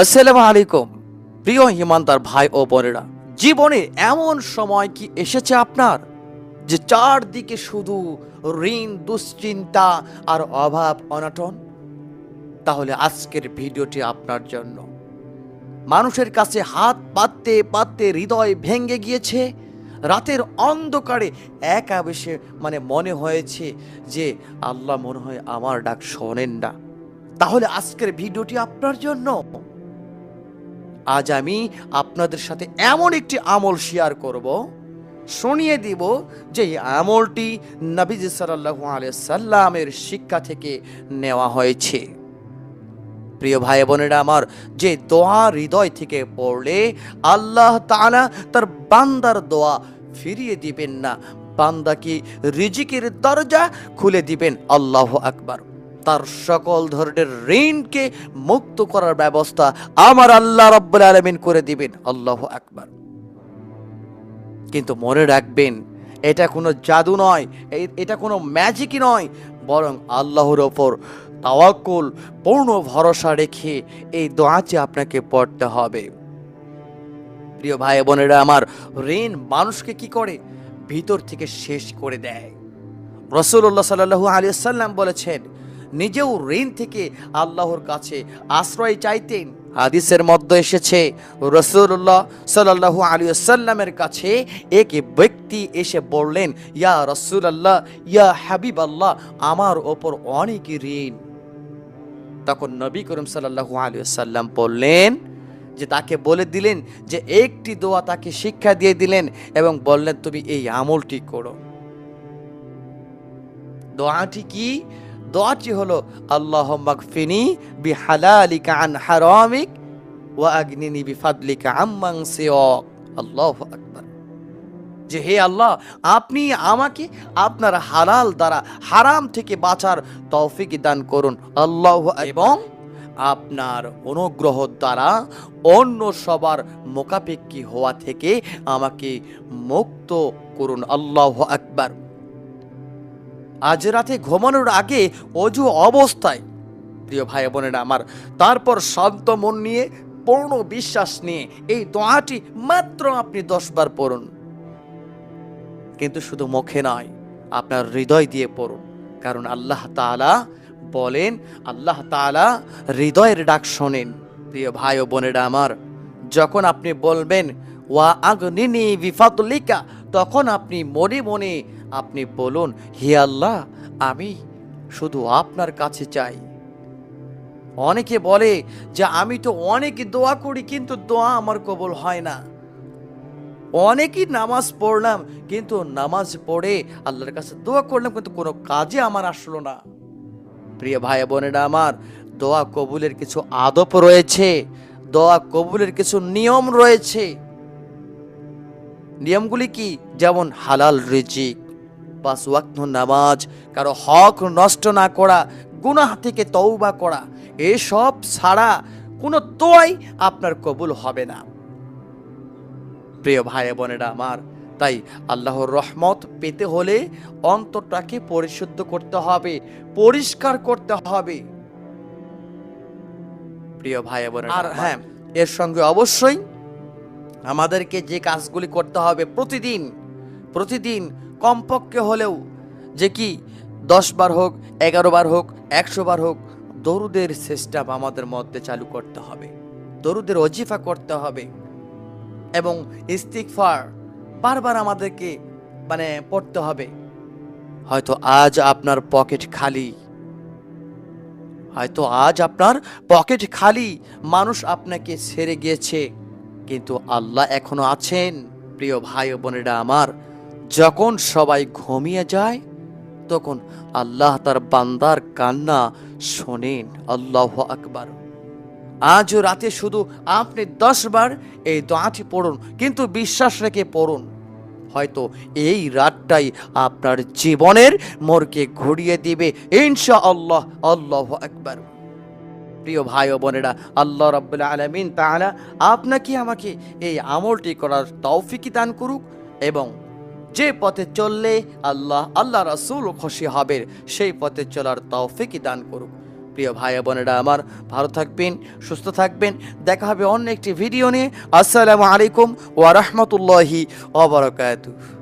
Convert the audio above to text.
আসসালামু আলাইকুম প্রিয় ইমানদার ভাই ও বোনেরা, জীবনে এমন সময় কি এসেছে আপনার যে চারদিকে শুধু ঋণ, দুশ্চিন্তা আর অভাব অনটন? তাহলে আজকের ভিডিওটি আপনার জন্য। মানুষের কাছে হাত পাততে পাততে হৃদয় ভেঙে গিয়েছে। রাতের অন্ধকারে একা বসে মনে হয়েছে যে আল্লাহ মনে হয় আমার ডাক শোনেন না। তাহলে আজকের ভিডিওটি আপনার জন্য। আজ আমি আপনাদের সাথে এমন একটি আমল শেয়ার করব, শুনিয়ে দিব যে এই আমলটি নবীজি সাল্লাল্লাহু আলাইহি সাল্লামের শিক্ষা থেকে নেওয়া হয়েছে। প্রিয় ভাই বোনেরা আমার, যে দোয়া হৃদয় থেকে পড়লে আল্লাহ তাআলা তার বান্দার দোয়া ফিরিয়ে দিবেন না, বান্দাকে রিজিকের দরজা খুলে দিবেন। আল্লাহু আকবার। তার সকল ধরনের ঋণকে মুক্ত করার ব্যবস্থা আমার আল্লাহ রাব্বুল আলামিন করে দিবেন। আল্লাহু আকবার। কিন্তু মনে রাখবেন, এটা কোনো জাদু নয়, এটা কোনো ম্যাজিকই নয়, বরং আল্লাহর ওপর তাওয়াক্কুল, পূর্ণ ভরসা রেখে এই দোয়াটি আপনাকে পড়তে হবে। প্রিয় ভাই বোনেরা আমার, ঋণ মানুষকে কি করে? ভিতর থেকে শেষ করে দেয়। রাসূলুল্লাহ সাল্লাল্লাহু আলাইহি ওয়াসাল্লাম বলেছেন, নিজেও ঋণ থেকে আল্লাহর কাছে আশ্রয় চাইতেন। হাদিসের মধ্যে এসেছে, রাসূলুল্লাহ সাল্লাল্লাহু আলাইহি ওয়াসাল্লামের কাছে এক ব্যক্তি এসে বললেন, ইয়া রাসূলুল্লাহ, ইয়া হাবিবাল্লাহ, আমার ওপর অনেক ঋণ। তখন নবী করিম সাল্লাল্লাহু আলাইহি ওয়াসাল্লাম বললেন যে, তাকে বলে দিলেন যে একটি দোয়া তাকে শিক্ষা দিয়ে দিলেন এবং বললেন, তুমি এই আমলটি করো। দোয়াটি কি? দোয়াটি হলো, আল্লাহুম্মা গফিনি বিহালালিকা আন হারামিক ওয়া আগনিনি বিফাদলিকা আম্মান সিওয়াক। আল্লাহু আকবার। যে হে আল্লাহ, আপনি আমাকে আপনার হালাল দ্বারা হারাম থেকে বাঁচার তৌফিক দান করুন। আল্লাহু আকবার। এবং আপনার অনুগ্রহ দ্বারা অন্য সবার মোকাপেক্ষী হওয়া থেকে আমাকে মুক্ত করুন। আল্লাহু আকবার। আজ রাতে ঘুমানোর আগে অজু অবস্থায়, প্রিয় ভাই বোনেরা আমার, তারপর শান্ত মন নিয়ে, পূর্ণ বিশ্বাস নিয়ে এই দোয়াটি মাত্র আপনি 10 বার পড়ুন। কিন্তু শুধু মুখে নয়, আপনার হৃদয় দিয়ে পড়ুন। কারণ আল্লাহ তাআলা বলেন, আল্লাহ তাআলা হৃদয়ের ডাক শোনেন। প্রিয় ভাই ও বোনেরা আমার, যখন আপনি বলবেন ওয়া আগনিনি বিফাদলিকা, তখন আপনি মনে মনে আপনি বলুন, হে আল্লাহ, আমি শুধু আপনার কাছে চাই। অনেকে বলে যে আমি তো অনেক দোয়া করি কিন্তু দোয়া আমার কবুল হয় না। অনেকই নামাজ পড়লাম কিন্তু নামাজ পড়ে আল্লাহর কাছে দোয়া করলাম কিন্তু কোনো কাজে আমার আসলো না। প্রিয় ভাই বোনেরা আমার, দোয়া কবুলের কিছু আদব রয়েছে, দোয়া কবুলের কিছু নিয়ম রয়েছে। নিয়মগুলি কি? যেমন হালাল রিজিক, 5 ওয়াক্ত নামাজ, কারো হক নষ্ট না করা, গুনাহ থেকে তওবা করা, এসব ছাড়া কোনো দোয়াই আপনার কবুল হবে না। প্রিয় ভাই বোনেরা আমার, তাই আল্লাহর রহমত পেতে হলে অন্তরটাকে পরিশুদ্ধ করতে হবে, পরিষ্কার করতে হবে। প্রিয় ভাই বোনেরা, আর হ্যাঁ, এর সঙ্গে অবশ্যই আমাদেরকে যে কাজগুলি করতে হবে প্রতিদিন, প্রতিদিন কমপক্ষে হলেও যে কি 10 বার হোক, 11 বার হোক, 100 বার হোক, দরুদের সিস্টেম আমাদের মধ্যে চালু করতে হবে, দরুদের ওজিফা করতে হবে এবং ইস্তিগফার বারবার আমাদেরকে পড়তে হবে। হয়তো আজ আপনার পকেট খালি, হয়তো আজ আপনার পকেট খালি, মানুষ আপনাকে ছেড়ে গিয়েছে, কিন্তু আল্লাহ এখনো আছেন। প্রিয় ভাই ও বোনেরা আমার, যখন সবাই ঘুমিয়ে যায় তখন আল্লাহ তার বান্দার কান্না শোনেন। আল্লাহু আকবার। আজ রাতে শুধু আপনি 10 বার এই দোয়াটি পড়ুন, কিন্তু বিশ্বাস রেখে পড়ুন। হয়তো এই রাতটাই আপনার জীবনের মোড়কে ঘুরিয়ে দিবে ইনশাআল্লাহ। আল্লাহু আকবার। প্রিয় ভাই ও বোনেরা, আল্লাহ রাব্বুল আলামিন তাআলা আপনাকে আমাকে এই আমলটি করার তৌফিক দান করুক এবং যে পথে চললে আল্লাহ রাসূল খুশি হবেন সেই পথে চলার তৌফিক দান করুক। প্রিয় ভাই বোনেরা আমার, ভালো থাকবেন, সুস্থ থাকবেন। দেখা হবে অন্য একটি ভিডিও নিয়ে। আসসালামু আলাইকুম ওয়া রাহমাতুল্লাহি ওয়া বারাকাতুহু।